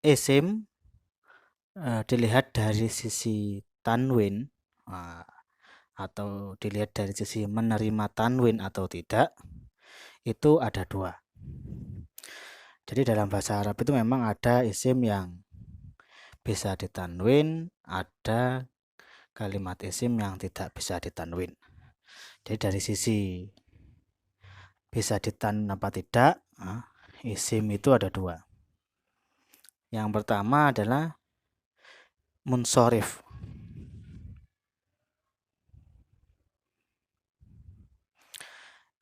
isim dilihat dari sisi tanwin atau dilihat dari sisi menerima tanwin atau tidak, itu ada dua. Jadi dalam bahasa Arab itu memang ada isim yang bisa ditanwin, ada kalimat isim yang tidak bisa ditanwin. Jadi dari sisi bisa ditanwin apa tidak, isim itu ada dua. Yang pertama adalah munsorif.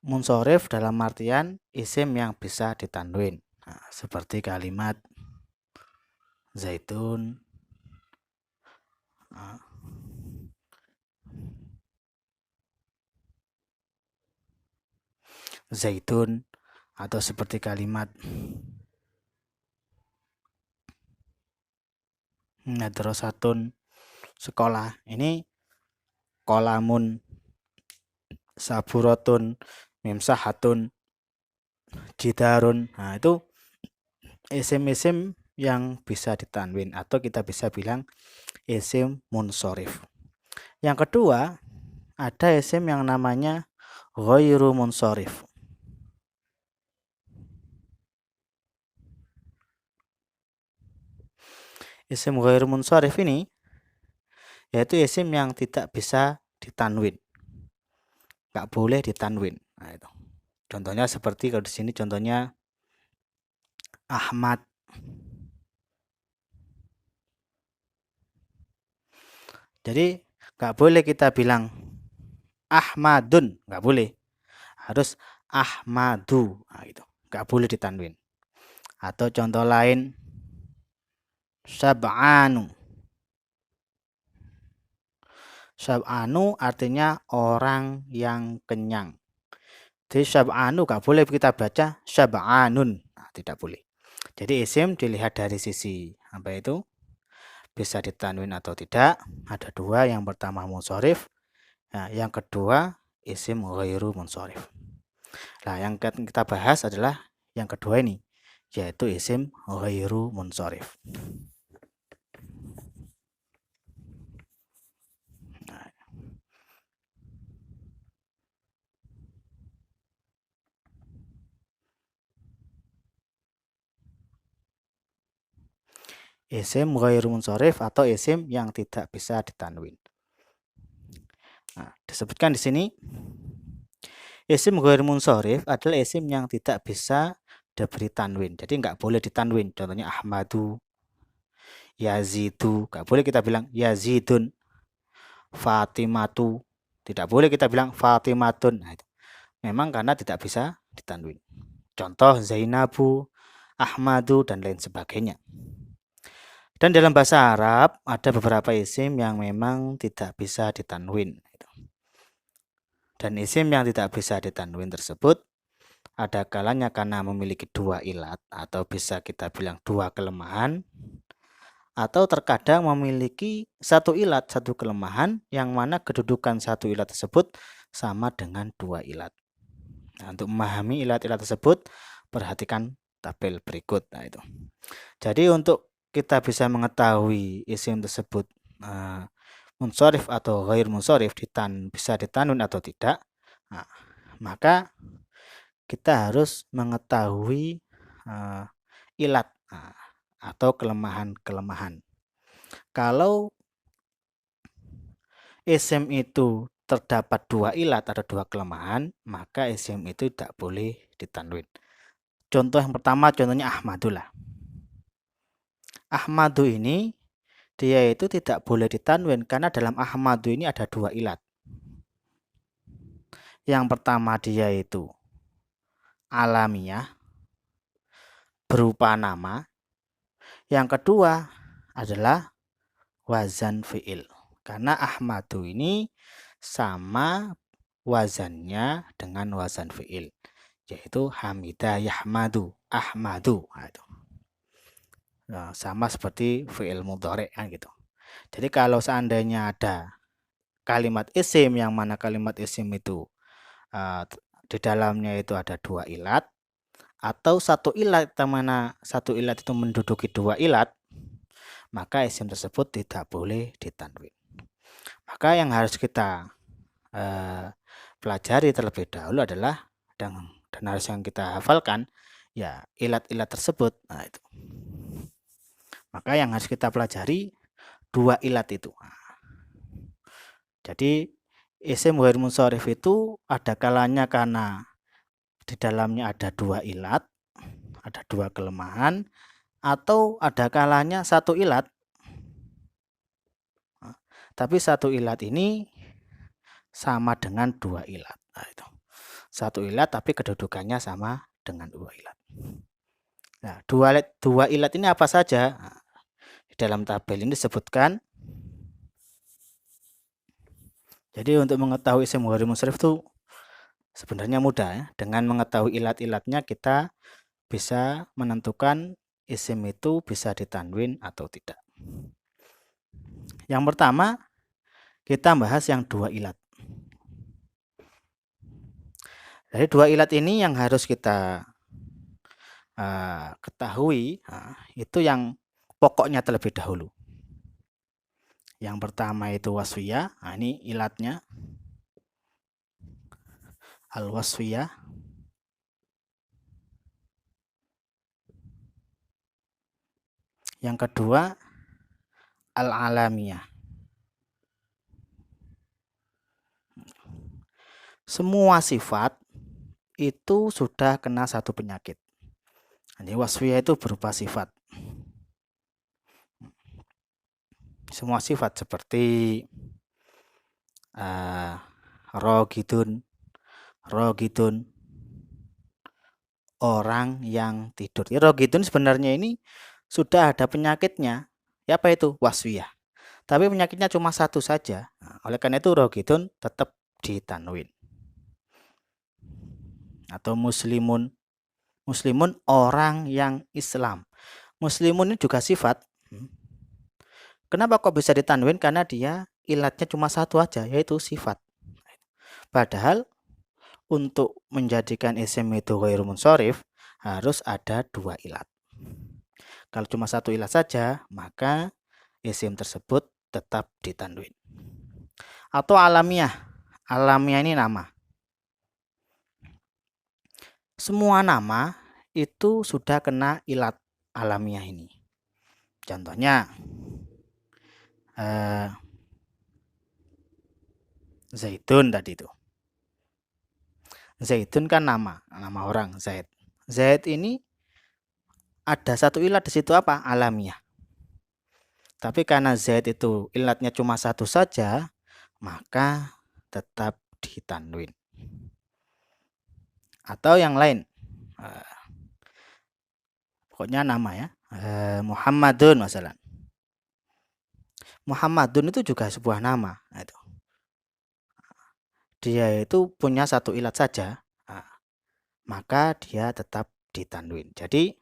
Munsorif dalam artian isim yang bisa ditanwin, seperti kalimat zaitun, zaitun, atau seperti kalimat madrasatun, sekolah. Ini kolamun, saburatun, mimsahatun, jidarun. Nah, itu isim-isim yang bisa ditanwin atau kita bisa bilang isim munsorif. Yang kedua, ada isim yang namanya ghairu munsorif. Isim ghairu munsorif ini yaitu isim yang tidak bisa ditanwin. Nggak boleh ditanwin. Nah, itu. Contohnya seperti kalau di sini contohnya Ahmad. Jadi nggak boleh kita bilang Ahmadun, nggak boleh. Harus Ahmadu. Nah, itu. Nggak boleh ditanwin. Atau contoh lain Sab'anu. Sab'anu artinya orang yang kenyang. Jadi Sab'anu nggak boleh kita baca Sab'anun. Nah, tidak boleh. Jadi isim dilihat dari sisi apa itu? Bisa ditanwin atau tidak. Ada dua, yang pertama munsorif, nah, yang kedua isim ghairu munsorif. Nah, yang kita bahas adalah yang kedua ini, yaitu isim ghairu munsorif. Nah, isim ghairu munsorif atau isim yang tidak bisa ditanwin. Nah, disebutkan di sini isim ghairu munsorif adalah isim yang tidak bisa diberi tanwin. Jadi nggak boleh ditanwin. Contohnya Ahmadu, Yazidu, nggak boleh kita bilang Yazidun. Fatimatu, tidak boleh kita bilang Fatimatun. Nah, itu. Memang karena tidak bisa ditanwin. Contoh Zainabu, Ahmadu, dan lain sebagainya. Dan dalam bahasa Arab ada beberapa isim yang memang tidak bisa ditanwin. Dan isim yang tidak bisa ditanwin tersebut ada kalanya karena memiliki dua ilat atau bisa kita bilang dua kelemahan, atau terkadang memiliki satu ilat, satu kelemahan, yang mana kedudukan satu ilat tersebut sama dengan dua ilat. Nah, untuk memahami ilat-ilat tersebut, perhatikan tabel berikut. Nah, itu. Jadi untuk kita bisa mengetahui isim tersebut munsorif atau ghair munsorif, bisa ditanwin atau tidak, nah, maka kita harus mengetahui ilat atau kelemahan-kelemahan. Kalau isim itu terdapat dua ilat atau dua kelemahan, maka isim itu tidak boleh ditanwin. Contoh yang pertama, contohnya Ahmadu lah. Ahmadu ini dia itu tidak boleh ditanwin karena dalam Ahmadu ini ada dua ilat. Yang pertama dia itu alamiah, berupa nama. Yang kedua adalah wazan fi'il. Karena Ahmadu ini sama wazannya dengan wazan fi'il, yaitu hamidah yahmadu, ahmadu. Nah, sama seperti fi'il mudhari kan gitu. Jadi kalau seandainya ada kalimat isim yang mana kalimat isim itu di dalamnya itu ada dua ilat atau satu ilat, mana satu ilat itu menduduki dua ilat, maka isim tersebut tidak boleh ditanwin. Maka yang harus kita pelajari terlebih dahulu adalah dan harus yang kita hafalkan ya ilat-ilat tersebut. Nah, itu. Maka yang harus kita pelajari dua ilat itu. Jadi isim ghair munsharif itu ada kalanya karena di dalamnya ada dua ilat, ada dua kelemahan, atau ada kalanya satu ilat. Tapi satu ilat ini sama dengan dua ilat. Nah, itu. Satu ilat tapi kedudukannya sama dengan dua ilat. Nah, dua ilat ini apa saja? Nah, di dalam tabel ini disebutkan. Jadi untuk mengetahui isim ghair munsharif itu sebenarnya mudah ya. Dengan mengetahui ilat-ilatnya kita bisa menentukan isim itu bisa ditanwin atau tidak. Yang pertama, kita bahas yang dua ilat. Dari dua ilat ini yang harus kita ketahui itu yang pokoknya terlebih dahulu. Yang pertama itu waswiyah, ini ilatnya al-waswiyah. Yang kedua al-alamiyah. Semua sifat itu sudah kena satu penyakit. Ini waswiyah itu berupa sifat. Semua sifat seperti rogidun, orang yang tidur. Ya, rogidun sebenarnya ini sudah ada penyakitnya. Ya, apa itu? Waswiyah. Tapi penyakitnya cuma satu saja. Nah, oleh karena itu rogidun tetap ditanwin. Atau muslimun. Muslimun orang yang Islam. Muslimun ini juga sifat. Kenapa kok bisa ditanwin? Karena dia ilatnya cuma satu aja, yaitu sifat. Padahal untuk menjadikan isim itu ghair munsharif harus ada dua ilat. Kalau cuma satu ilat saja, maka isim tersebut tetap ditanwin. Atau alamiah. Alamiah ini nama. Semua nama itu sudah kena ilat alamiah ini. Contohnya Zaitun tadi itu. Zaitun kan nama orang Zaid. Zaid ini ada satu ilat di situ apa? Alamiah. Tapi karena Zaid itu ilatnya cuma satu saja, maka tetap ditanwin. Atau yang lain. Pokoknya nama ya. Muhammadun masalah. Muhammadun itu juga sebuah nama. Nah, itu. Dia itu punya satu ilat saja. Maka dia tetap ditanwin. Jadi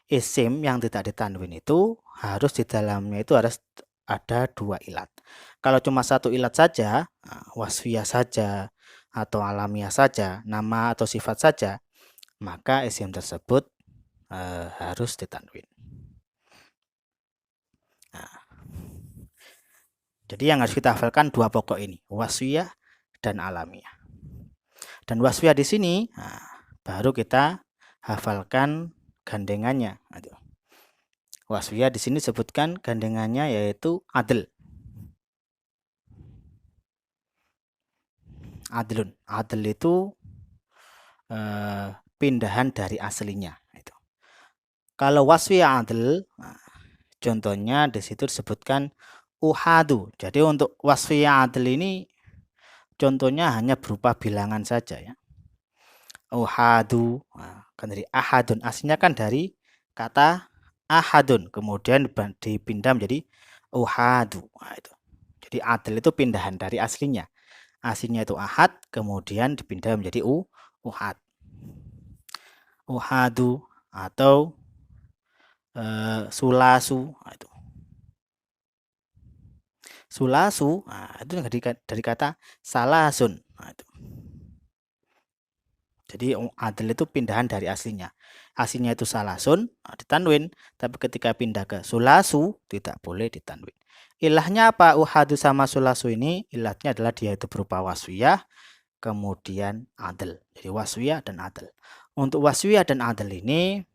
isim yang tidak ditanwin itu harus di dalamnya itu harus ada dua ilat. Kalau cuma satu ilat saja, wasfiyah saja atau alamiah saja, nama atau sifat saja, maka isim tersebut harus ditanwin. Nah, jadi yang harus kita hafalkan dua pokok ini, wasfiyah dan alamiah. Dan wasfiyah di sini baru kita hafalkan gandengannya. Wasfiyah di sini sebutkan gandengannya yaitu adl. Adlun. Adl itu pindahan dari aslinya. Itu. Kalau wasfiyah adl, contohnya di situ disebutkan uhadu. Jadi untuk wasfiyah adl ini contohnya hanya berupa bilangan saja ya. Uhadu, kan dari ahadun. Aslinya kan dari kata ahadun, kemudian dipindah menjadi uhadu. Nah, itu. Jadi adl itu pindahan dari aslinya. Aslinya itu ahad, kemudian dipindah menjadi uhad. Uhadu atau sulasu. Nah, itu. Sulasu, itu dari kata salasun. Nah, itu. Jadi adl itu pindahan dari aslinya. Aslinya itu salasun, ditanwin, tapi ketika pindah ke sulasu tidak boleh ditanwin. Ilahnya apa? Uhadu sama sulasu ini ilahnya adalah dia itu berupa waswiyah, kemudian adl. Jadi waswiyah dan adl. Untuk waswiyah dan adl ini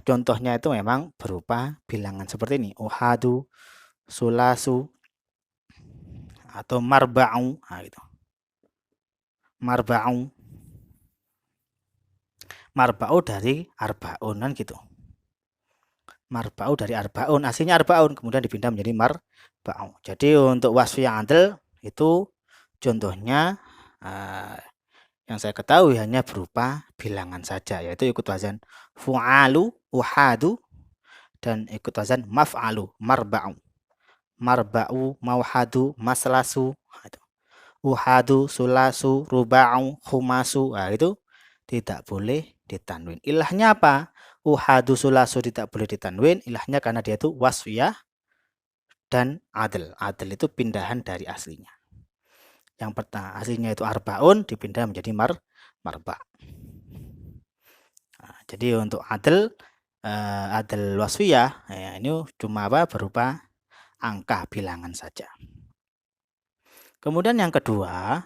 contohnya itu memang berupa bilangan seperti ini. Uhadu, sulasu, atau marba'u. Nah, gitu. Marba'u. Marba'u dari arbaun kan gitu. Marba'u dari arbaun, aslinya arbaun kemudian dipindah menjadi marba'u. Jadi untuk wasfiyah adl itu contohnya yang saya ketahui hanya berupa bilangan saja, yaitu ikut wazan fu'alu, uhadu, dan ikut wazan maf'alu, marba'u. Marba'u, mauhadu, maslasu, uhadu, sulasu, ruba'u, khumasu. Nah, itu tidak boleh ditanwin. Ilahnya apa? Uhadu, sulasu tidak boleh ditanwin. Ilahnya karena dia itu wasfiyah dan adl. Adl itu pindahan dari aslinya. Yang pertama aslinya itu arbaun dipindah menjadi marba. Nah, jadi untuk adl wasfiyah ya, ini cuma apa? Berupa angka bilangan saja. Kemudian yang kedua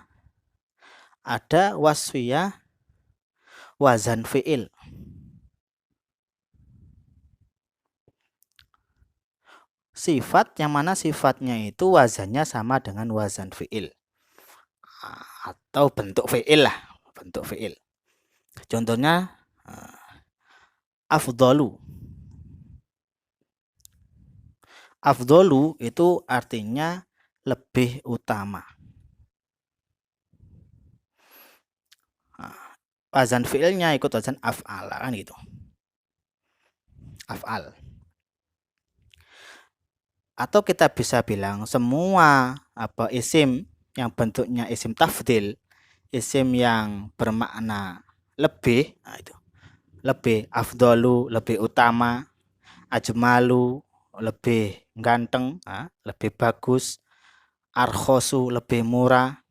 ada wasfiyah wazan fi'il. Sifat yang mana sifatnya itu wazannya sama dengan wazan fi'il atau bentuk fi'il lah, bentuk fi'il. Contohnya afdolu. Afdolu itu artinya lebih utama. Wazan fi'ilnya ikut wazan af'al kan gitu. Af'al. Atau kita bisa bilang semua isim yang bentuknya isim tafdil, isim yang bermakna lebih, nah itu. Lebih, afdolu lebih utama, ajmalu lebih ganteng, lebih bagus, arkhosu lebih murah,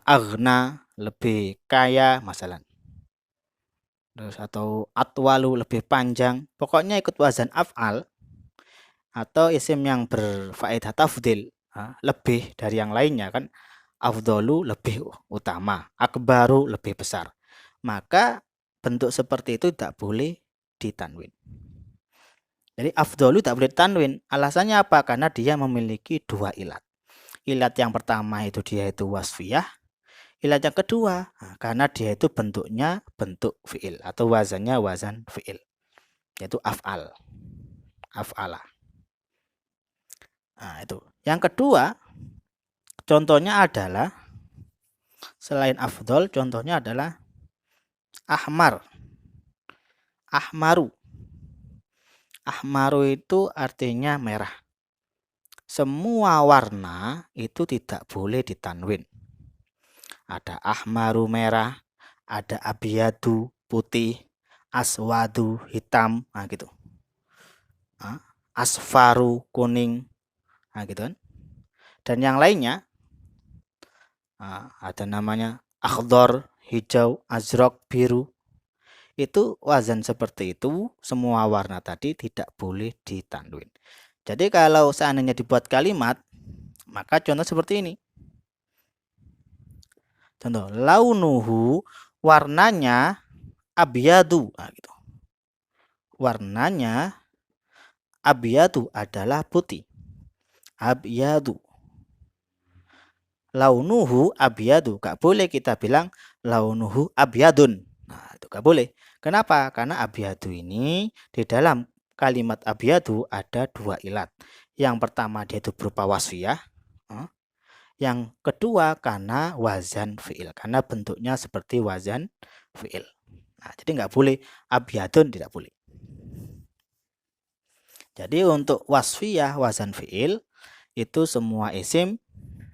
aghna lebih kaya masalah. Terus atau atwalu lebih panjang. Pokoknya ikut wazan af'al atau isim yang berfaedah tafdil, lebih dari yang lainnya kan. Afdolu lebih utama, akbaru lebih besar. Maka bentuk seperti itu tidak boleh ditanwin. Jadi afdolu tidak boleh ditanwin. Alasannya apa? Karena dia memiliki dua ilat. Ilat yang pertama itu dia itu wasfiyah. Ilat yang kedua karena dia itu bentuknya bentuk fi'il atau wazannya wazan fi'il, yaitu af'al. Af'ala. Nah, itu. Yang kedua, contohnya adalah selain afdol, contohnya adalah ahmar. Ahmaru. Ahmaru itu artinya merah. Semua warna itu tidak boleh ditanwin. Ada ahmaru merah, ada abiyadu putih, aswadu hitam, nah gitu. Asfaru kuning, nah gitu kan. Dan yang lainnya ada namanya akhdar hijau, azraq biru. Itu wazan seperti itu, semua warna tadi tidak boleh ditanwin. Jadi kalau seandainya dibuat kalimat, maka contoh seperti ini. Contoh, launuhu warnanya abyadu. Nah, gitu. Warnanya abyadu adalah putih. Abyadu. Launuhu abyadu. Gak boleh kita bilang launuhu abyadun. Nah, itu gak boleh. Kenapa? Karena abyadu ini di dalam kalimat abyadu ada dua ilat. Yang pertama dia itu berupa wasfiyah. Yang kedua karena wazan fi'il. Karena bentuknya seperti wazan fi'il. Nah, jadi nggak boleh abyadun, tidak boleh. Jadi untuk wasfiyah wazan fi'il itu semua isim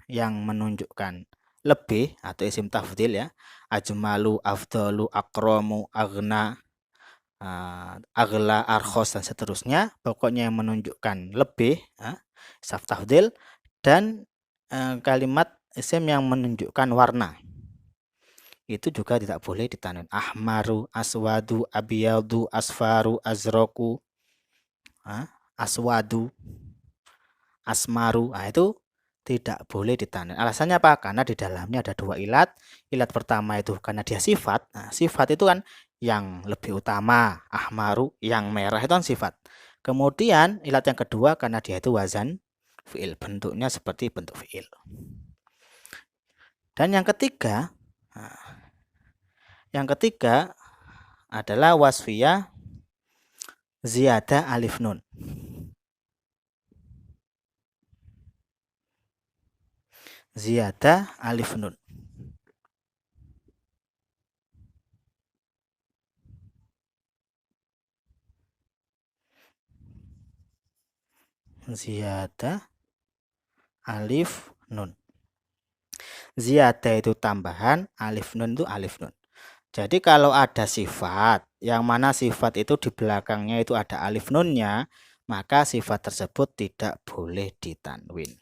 yang menunjukkan lebih atau isim tafdil ya. Ajmalu, afdalu, akramu, aghna, aghla, arkhos dan seterusnya. Pokoknya yang menunjukkan lebih, isim tafdil, dan kalimat isim yang menunjukkan warna. itu juga tidak boleh ditanwin. Ahmaru, aswadu, abiyadu, asfaru, azroku, aswadu, asmaru. Nah, itu tidak boleh ditanwin. Alasannya apa? Karena di dalamnya ada dua ilat. Ilat pertama itu karena dia sifat. Nah, sifat itu kan yang lebih utama. Ahmaru, yang merah itu kan sifat. Kemudian ilat yang kedua karena dia itu wazan fi'il. Bentuknya seperti bentuk fi'il. Dan yang ketiga adalah wasfiyah ziyadah alif nun. Ziyadah alif nun. Ziyadah alif nun. Ziyadah itu tambahan, alif nun itu alif nun. Jadi kalau ada sifat, yang mana sifat itu di belakangnya itu ada alif nunnya, maka sifat tersebut tidak boleh ditanwin.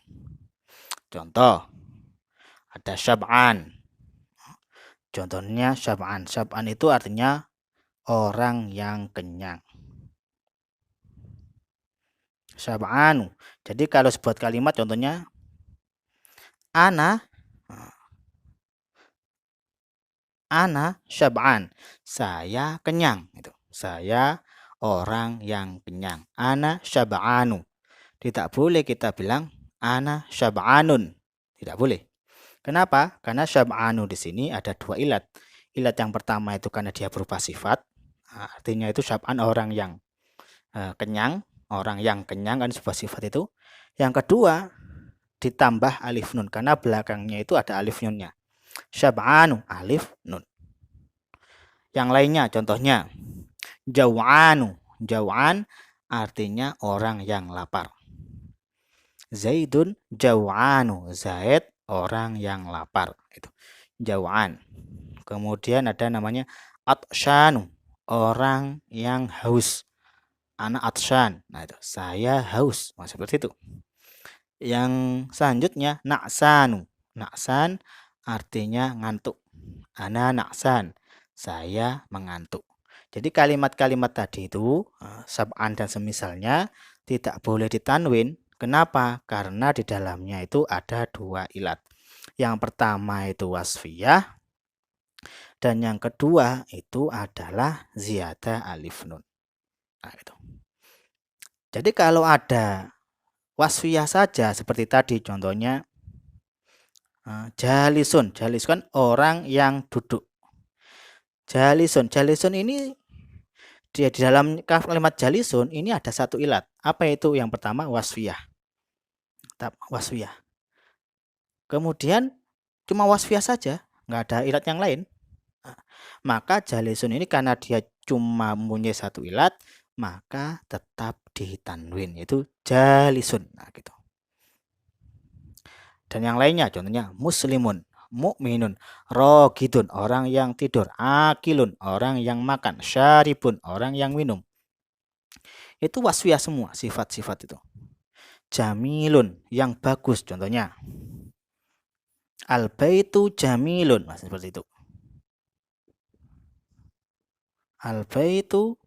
Contoh, ada syab'an. Contohnya syab'an. Syab'an itu artinya orang yang kenyang. Syab'anu. Jadi kalau sebuah kalimat contohnya ana syab'an. Saya kenyang. Saya orang yang kenyang. Ana syab'anu. Tidak boleh kita bilang ana syab'anun. Tidak boleh. Kenapa? Karena syab'anu di sini ada dua ilat. Ilat yang pertama itu karena dia berupa sifat. Artinya itu syab'an orang yang kenyang. Orang yang kenyang kan sebuah sifat itu. Yang kedua ditambah alif nun. Karena belakangnya itu ada alif nunnya. Syab'anu alif nun. Yang lainnya contohnya jaw'anu. Jaw'an artinya orang yang lapar. Zaidun jaw'anu. Zaid orang yang lapar. Itu jaw'an. Kemudian ada namanya atsyanu. Orang yang haus. Ana atsyan. Nah itu saya haus. Nah, seperti itu. Yang selanjutnya na'sanu. Na'san artinya ngantuk. Ana na'san. Saya mengantuk. Jadi kalimat-kalimat tadi itu sab'an dan semisalnya tidak boleh ditanwin. Kenapa? Karena di dalamnya itu ada dua ilat. Yang pertama itu wasfiyah dan yang kedua itu adalah ziyadah alif nun. Nah, itu. Jadi kalau ada wasfiyah saja seperti tadi contohnya jalisun. Jalisun kan orang yang duduk. Jalisun. Jalisun ini di dalam kalimat jalisun ini ada satu ilat. Apa itu? Yang pertama wasfiyah. Wasfiyah. Kemudian cuma wasfiyah saja, nggak ada ilat yang lain. Maka jalisun ini karena dia cuma mempunyai satu ilat, maka tetap ditanwin, yaitu jalisun. Nah, gitu. Dan yang lainnya contohnya muslimun, mukminun, rogidun, orang yang tidur, akilun, orang yang makan, syaribun, orang yang minum. Itu wasfiyah semua sifat-sifat itu. Jamilun, yang bagus contohnya. Al-baitu jamilun, masih seperti itu. Al-baitu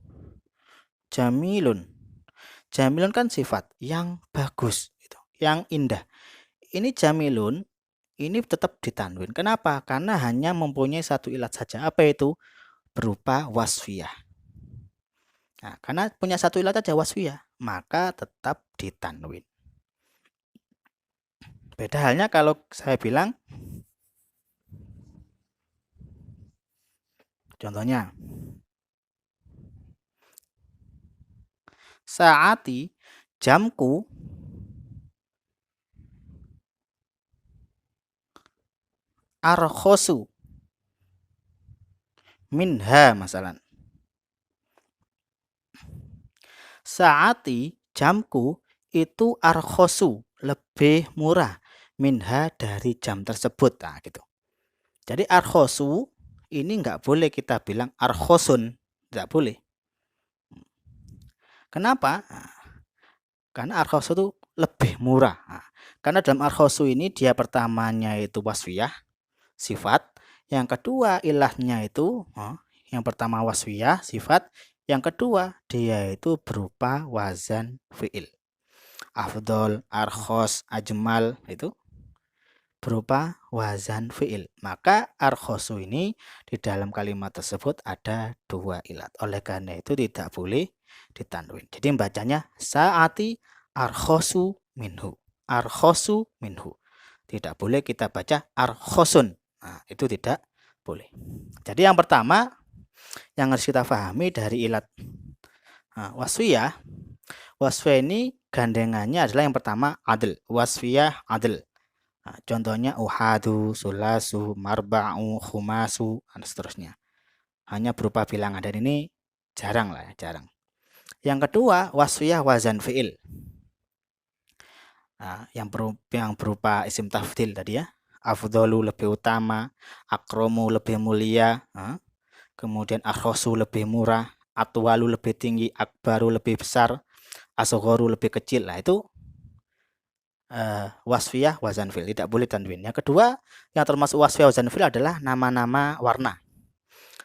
jamilun. Jamilun kan sifat yang bagus, gitu, yang indah. Ini jamilun, ini tetap ditanwin. Kenapa? Karena hanya mempunyai satu ilat saja. Apa itu? Berupa wasfiyah. Nah, karena punya satu ilat saja wasfiyah, maka tetap ditanwin. Beda halnya kalau saya bilang, contohnya, saati, jamku, arkhosu, minha masalan. Saati, jamku, itu arkhosu, lebih murah. Minha dari jam tersebut. Nah, gitu. Jadi arkhosu ini nggak boleh kita bilang arkhosun. Nggak boleh. Kenapa? Karena arkhosu itu lebih murah. Karena dalam arkhosu ini dia pertamanya itu wasfiyah, sifat. Yang kedua ilahnya itu, yang pertama wasfiyah, sifat. Yang kedua, dia itu berupa wazan fi'il. Afdol, arkhos, ajmal, itu berupa wazan fi'il. Maka arkhosu ini di dalam kalimat tersebut ada dua ilat. Oleh karena itu tidak boleh ditanwin. Jadi bacanya saati arkhosu minhu. Arkhosu minhu. Tidak boleh kita baca arkhosun. Nah, itu tidak boleh. Jadi yang pertama yang harus kita pahami dari ilat wasfiyah. Wasfiyah ini gandengannya adalah yang pertama adl. Wasfiyah adl. Nah, contohnya uhadu, sulasu, marba'u, khumasu, dan seterusnya. Hanya berupa bilangan dan ini jarang lah ya, jarang. Yang kedua wasfiyah wazan fi'il. Nah, yang berupa isim tafdil tadi ya. Afdolu lebih utama, akromu lebih mulia, kemudian akhosu lebih murah, atwalu lebih tinggi, akbaru lebih besar, asghoru lebih kecil. Nah, itu wasfiyah wazan fi'il, tidak boleh tanwin. Yang kedua yang termasuk wasfiyah wazan fi'il adalah nama-nama warna.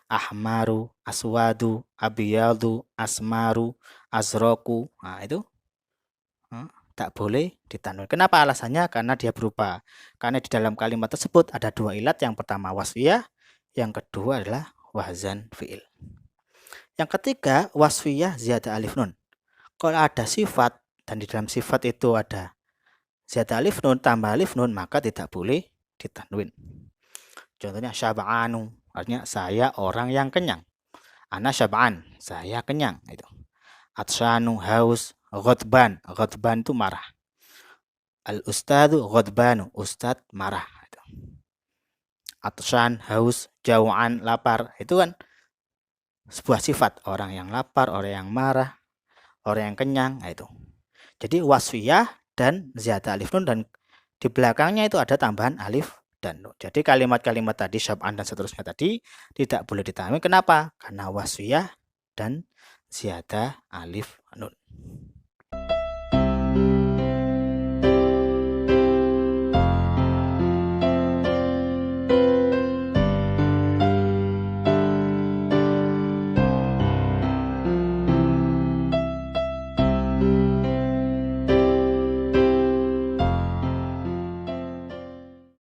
Ahmaru, aswadu, abiyadu, asmaru, azroku. Nah, itu tak boleh ditanwin. Kenapa alasannya? Karena dia berubah. Karena di dalam kalimat tersebut ada dua ilat. Yang pertama wasfiyah, yang kedua adalah wazan fi'il. Yang ketiga wasfiyah ziyadah alif nun. Kalau ada sifat dan di dalam sifat itu ada ziyadah alif nun tambah alif nun, maka tidak boleh ditanwin. Contohnya syab'anu, artinya saya orang yang kenyang. Ana syab'an, saya kenyang. Itu. Atsyanu, haus, ghadban. Ghadban itu marah. Al-ustadu ghadbanu, ustad marah. Atsyan, haus, jau'an, lapar. Itu kan sebuah sifat. Orang yang lapar, orang yang marah, orang yang kenyang. Nah, itu. Jadi wasfiyah dan ziyadah alif nun, dan di belakangnya itu ada tambahan alif dan nun. Jadi kalimat-kalimat tadi, syab'an dan seterusnya tadi tidak boleh ditanwin. Kenapa? Karena wasfiyah dan ziyadah alif nun.